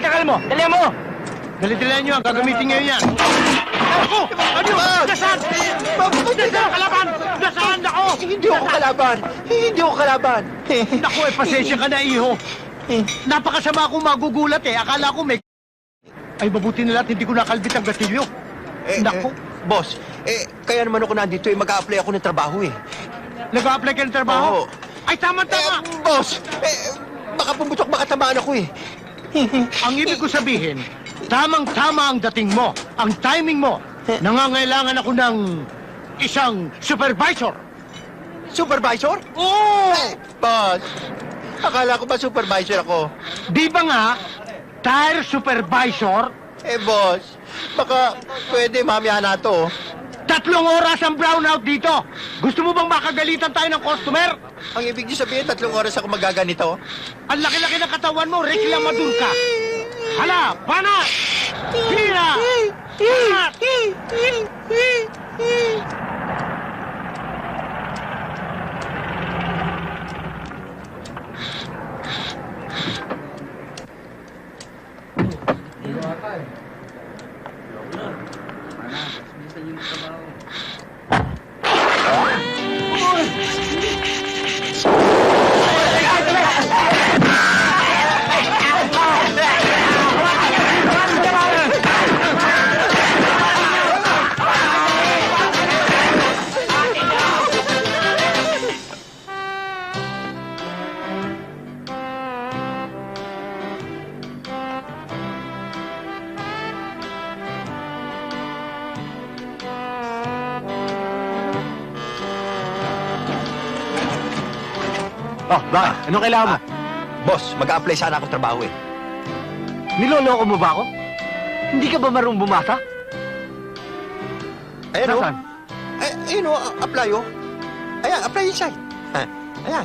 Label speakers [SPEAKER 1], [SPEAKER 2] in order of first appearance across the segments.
[SPEAKER 1] tagal mo? Dali mo! Dali-dalihan nyo, gagamitin ngayon yan. Ako! Ano? Nasaan? Nasaan kalaban? Nasaan ako?
[SPEAKER 2] Hindi ako kalaban! Hindi ako kalaban!
[SPEAKER 1] Naku, pasensya ka na, iho. Napakasama akong magugulat eh. Akala ko may... Ay, mabuti na lahat, hindi ko nakalbit ang gatilyo. Naku.
[SPEAKER 2] Boss, kaya naman ako nandito mag-a-apply ako ng trabaho
[SPEAKER 1] Nag-a-apply ka ng trabaho?
[SPEAKER 2] Oo.
[SPEAKER 1] Ay, tama-tama!
[SPEAKER 2] Boss, baka pumutok, baka tamaan ako
[SPEAKER 1] Ang ibig ko sabihin, tamang-tama ang dating mo, ang timing mo. Nangangailangan ako ng isang supervisor.
[SPEAKER 2] Supervisor?
[SPEAKER 1] Oo!
[SPEAKER 2] Boss, akala ko ba supervisor ako?
[SPEAKER 1] Di ba nga, tire supervisor,
[SPEAKER 2] Boss, baka pwede mamaya na to.
[SPEAKER 1] 3 oras ang brownout dito. Gusto mo bang makagalitan tayo ng customer?
[SPEAKER 2] Ang ibig niyo sabihin, 3 oras ako magaganito?
[SPEAKER 1] Ang laki-laki ng katawan mo, reklamador ka. Hala, banat! Hira! Banat!
[SPEAKER 2] Oh, bakit?
[SPEAKER 1] Anong kailangan mo?
[SPEAKER 2] Boss, mag-a-apply sana akong trabaho
[SPEAKER 1] Niloloko mo ba ako? Hindi ka ba marunong bumasa?
[SPEAKER 2] Ayan
[SPEAKER 1] Nasaan?
[SPEAKER 2] Ayun apply Ayan, apply inside. Ayan.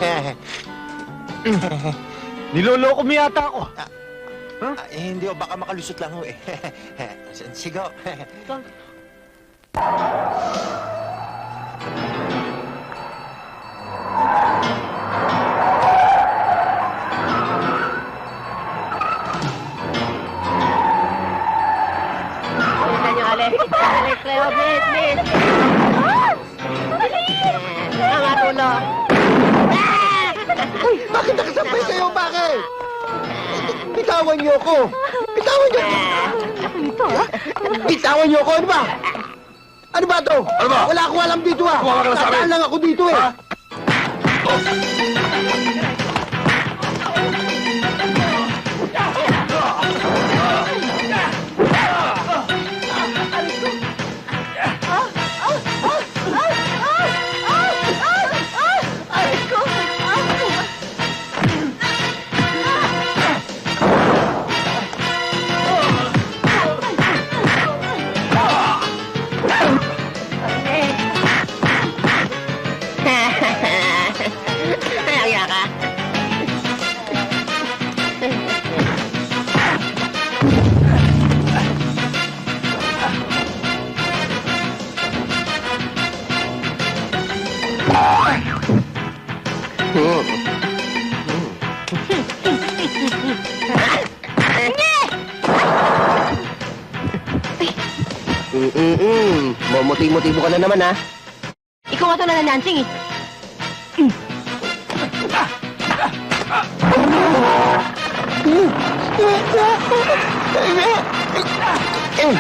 [SPEAKER 2] Ayan.
[SPEAKER 1] Niloloko mo yata ako.
[SPEAKER 2] Hindi baka makalusot lang Sigaw.
[SPEAKER 3] Alex, Leo, please. Mga tulo.
[SPEAKER 2] Uy, bakit nakasampay kayo? Bakit? Bitawan niyo ako. Bitawan niyo. Bitawan niyo ako. Ano ba? Ano ba to?
[SPEAKER 4] Ano ba?
[SPEAKER 2] Wala akong alam dito
[SPEAKER 4] Kumawa ka na sa amin.
[SPEAKER 2] Tataan lang ako dito
[SPEAKER 3] Kaya ka.
[SPEAKER 2] Momotibo ka na naman, ha?
[SPEAKER 3] Ikaw nga ito na nanansing
[SPEAKER 2] Eh,